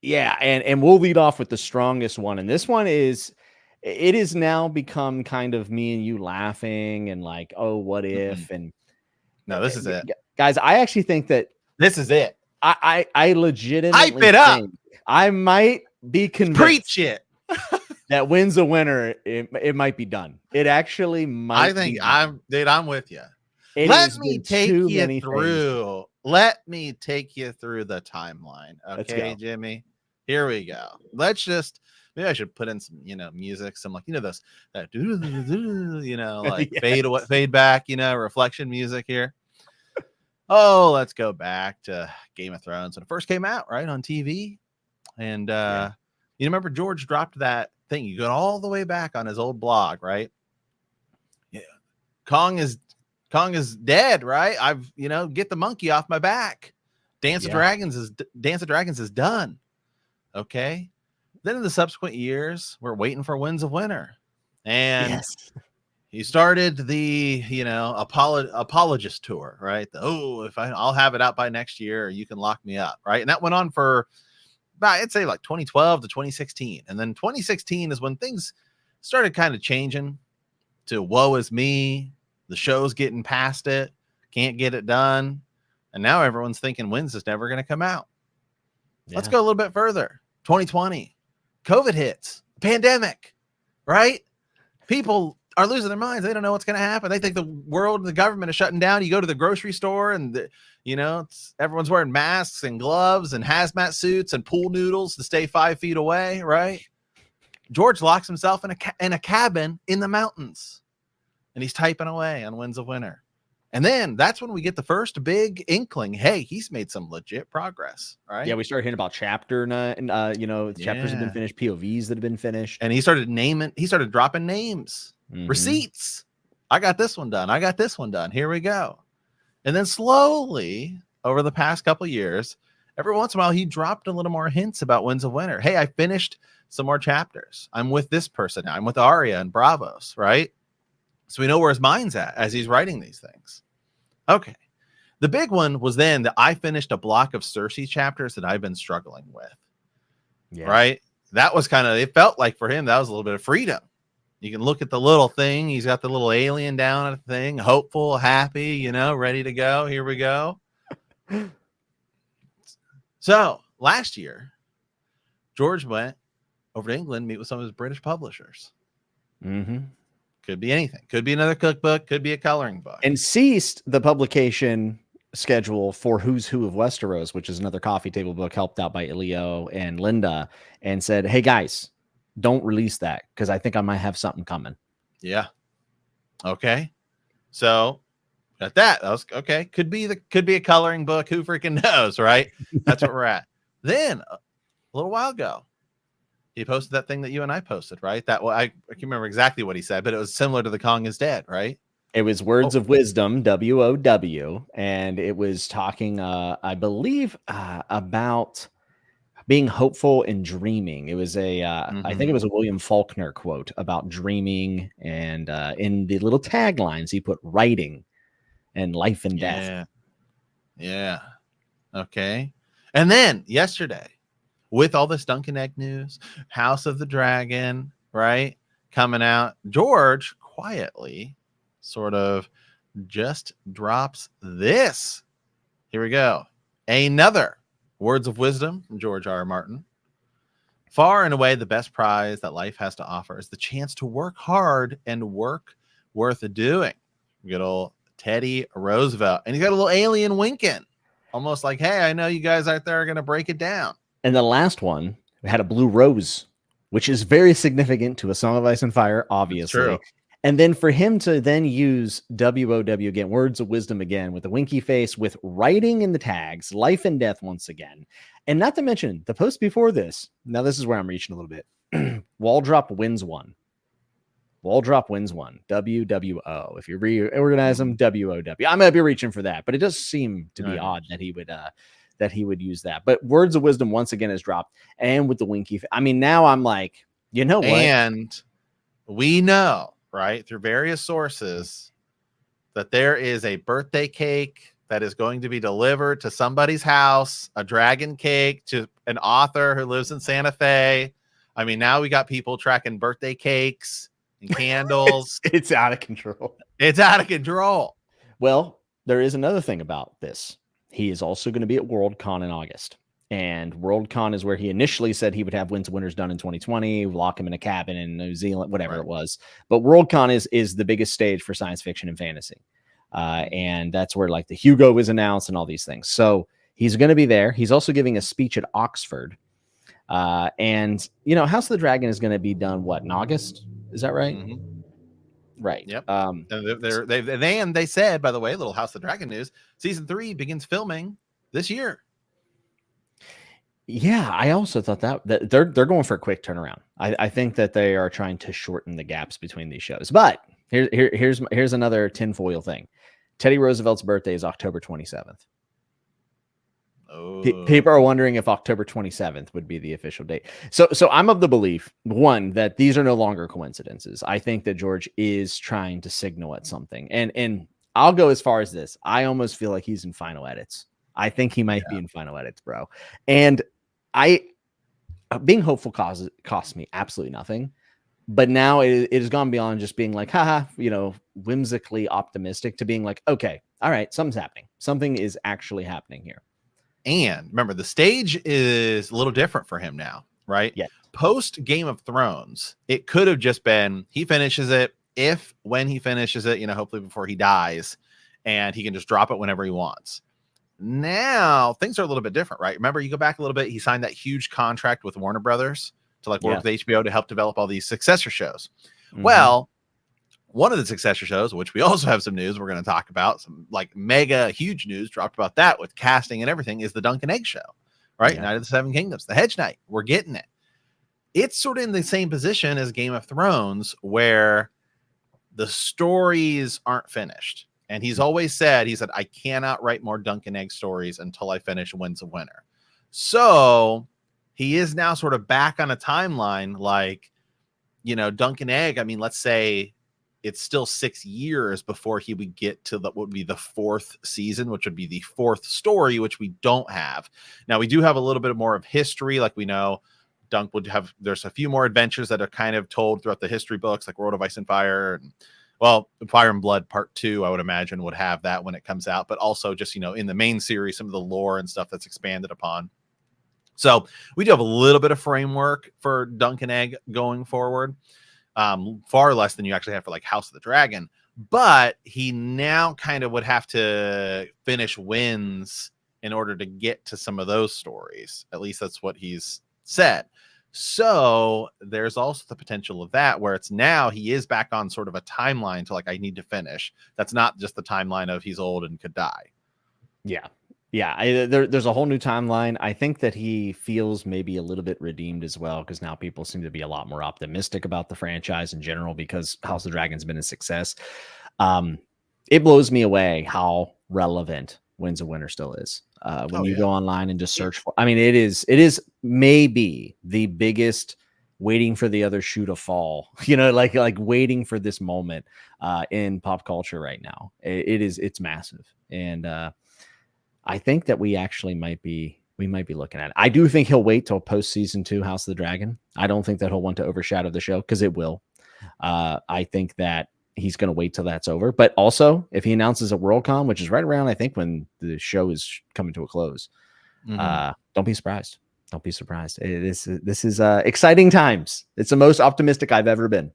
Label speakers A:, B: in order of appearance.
A: Yeah, and we'll lead off with the strongest one. And this one it is now become kind of me and you laughing and like, oh, what if? And
B: No, this is it.
A: Guys, I actually think that
B: this is it.
A: I legitimately
B: hype it up.
A: think I might be convinced.
B: Preach it.
A: That wins a winner. It might be done. It actually might.
B: I think I'm with you.
A: Let me take you
B: through. Let me take you through the timeline. Okay, Jimmy. Here we go. Let's just. Maybe I should put in some, music, some like, those, that, like yeah. fade back, reflection music here. Oh, let's go back to Game of Thrones when it first came out, right, on TV. And you remember George dropped that thing. You go all the way back on his old blog, right? Yeah, Kong is dead, right? I've get the monkey off my back. Dance of Dragons is done. Okay. Then in the subsequent years, we're waiting for Winds of Winter, and he started the apologist tour, right? I'll have it out by next year, or you can lock me up, right? And that went on for I'd say like 2012 to 2016, and then 2016 is when things started kind of changing to woe is me. The show's getting past it, can't get it done, and now everyone's thinking Winds is never going to come out. Let's go a little bit further. 2020. COVID hits, pandemic, right? People are losing their minds. They don't know what's going to happen. They think the world and the government is shutting down. You go to the grocery store and, everyone's wearing masks and gloves and hazmat suits and pool noodles to stay 5 feet away, right? George locks himself in a cabin in the mountains, and he's typing away on Winds of Winter. And then that's when we get the first big inkling. Hey, he's made some legit progress, right?
A: Yeah, we started hearing about chapters have been finished, POVs that have been finished.
B: And he started dropping names, receipts. I got this one done. I got this one done. Here we go. And then slowly, over the past couple of years, every once in a while, he dropped a little more hints about Winds of Winter. Hey, I finished some more chapters. I'm with this person now. I'm with Arya and Bravos, right? So we know where his mind's at as he's writing these things. Okay. The big one was then that I finished a block of Cersei chapters that I've been struggling with. Yeah. Right? That was it felt like for him, that was a little bit of freedom. You can look at the little thing. He's got the little alien down at the thing, hopeful, happy, ready to go. Here we go. So last year, George went over to England, meet with some of his British publishers. Could be anything. Could be another cookbook. Could be a coloring book.
A: And ceased the publication schedule for Who's Who of Westeros, which is another coffee table book helped out by Ilio and Linda, and said, hey, guys, don't release that because I think I might have something coming.
B: Yeah. Okay. So got that. That was okay. Could be a coloring book. Who freaking knows, right? That's what we're at. Then a little while ago, he posted that thing that you and I posted, right? I can't remember exactly what he said, but it was similar to the Kong is dead, right?
A: It was Words of Wisdom, WOW, and it was talking, I believe, about being hopeful and dreaming. It was I think it was a William Faulkner quote about dreaming, and in the little taglines he put writing and life and death.
B: Yeah. Okay. And then yesterday, with all this Duncan Egg news, House of the Dragon, right, coming out, George quietly sort of just drops this. Here we go. Another Words of Wisdom from George R.R. Martin. Far and away, the best prize that life has to offer is the chance to work hard and work worth doing. Good old Teddy Roosevelt. And he's got a little alien winking. Almost like, hey, I know you guys out there are going to break it down.
A: And the last one had a blue rose, which is very significant to A Song of Ice and Fire, obviously. And then for him to then use WOW again, Words of Wisdom again, with the winky face, with writing in the tags, life and death once again. And not to mention the post before this. Now, this is where I'm reaching a little bit. Wall Drop wins one. Wall Drop wins one. WWO. If you reorganize them, WOW. I might be reaching for that, but it does seem to be odd that he would use that. But Words of Wisdom once again is dropped, and with the winky. I mean, now I'm like, you know what?
B: And we know, right, through various sources, that there is a birthday cake that is going to be delivered to somebody's house, a dragon cake to an author who lives in Santa Fe. I mean, now we got people tracking birthday cakes and candles.
A: It's out of control.
B: It's out of control.
A: Well, there is another thing about this. He is also going to be at Worldcon in August. And Worldcon is where he initially said he would have Winds of Winters done in 2020, lock him in a cabin in New Zealand, whatever it was. But Worldcon is the biggest stage for science fiction and fantasy. And that's where like the Hugo was announced and all these things. So he's going to be there. He's also giving a speech at Oxford. And, you know, House of the Dragon is going to be done, what, in August? Is that right? Right.
B: Yep. And they said, by the way, little House of the Dragon news, season 3 begins filming this year.
A: Yeah, I also thought that they're going for a quick turnaround. I think that they are trying to shorten the gaps between these shows. But here's another tinfoil thing. Teddy Roosevelt's birthday is October 27th.
B: Oh.
A: People are wondering if October 27th would be the official date. So I'm of the belief, one, that these are no longer coincidences. I think that George is trying to signal at something. And I'll go as far as this. I almost feel like he's in final edits. I think he might be in final edits, bro. And being hopeful costs me absolutely nothing. But now it has gone beyond just being like, haha, you know, whimsically optimistic to being like, okay, all right, something's happening. Something is actually happening here.
B: And remember, the stage is a little different for him now, right?
A: Yeah.
B: Post Game of Thrones, it could have just been he finishes it when he finishes it, you know, hopefully before he dies, and he can just drop it whenever he wants. Now things are a little bit different, right? Remember, you go back a little bit, he signed that huge contract with Warner Brothers to like work with HBO to help develop all these successor shows. Mm-hmm. Well, one of the successor shows, which we also have some news we're going to talk about, some like mega huge news dropped about that with casting and everything, is the Dunk and Egg show, right? Night of the Seven Kingdoms, the Hedge Knight. We're getting it. It's sort of in the same position as Game of Thrones, where the stories aren't finished. And he's always said, I cannot write more Dunk and Egg stories until I finish Winds of Winter. So he is now sort of back on a timeline like, you know, Dunk and Egg. I mean, let's say it's still 6 years before he would get to what would be the 4th season, which would be the 4th story, which we don't have. Now, we do have a little bit more of history. Like we know Dunk would have, there's a few more adventures that are kind of told throughout the history books, like World of Ice and Fire, and well, Fire and Blood Part 2, I would imagine, would have that when it comes out, but also just, you know, in the main series, some of the lore and stuff that's expanded upon. So we do have a little bit of framework for Dunk and Egg going forward, far less than you actually have for like House of the Dragon. But he now kind of would have to finish Winds in order to get to some of those stories. At least that's what he's said. So there's also the potential of that, where it's now he is back on sort of a timeline to like, I need to finish. That's not just the timeline of he's old and could die.
A: Yeah. Yeah. There's a whole new timeline. I think that he feels maybe a little bit redeemed as well, because now people seem to be a lot more optimistic about the franchise in general because House of Dragon's been a success. It blows me away how relevant Winds of Winter still is. When you go online and just search for, I mean, it is maybe the biggest waiting for the other shoe to fall, you know, like waiting for this moment in pop culture right now. It's massive. And I think that we actually might be looking at it. I do think he'll wait till post season 2 House of the Dragon. I don't think that he'll want to overshadow the show, because it will. I think that he's going to wait till that's over. But also, if he announces a Worldcon, which is right around, I think, when the show is coming to a close, don't be surprised. Don't be surprised. This is exciting times. It's the most optimistic I've ever been.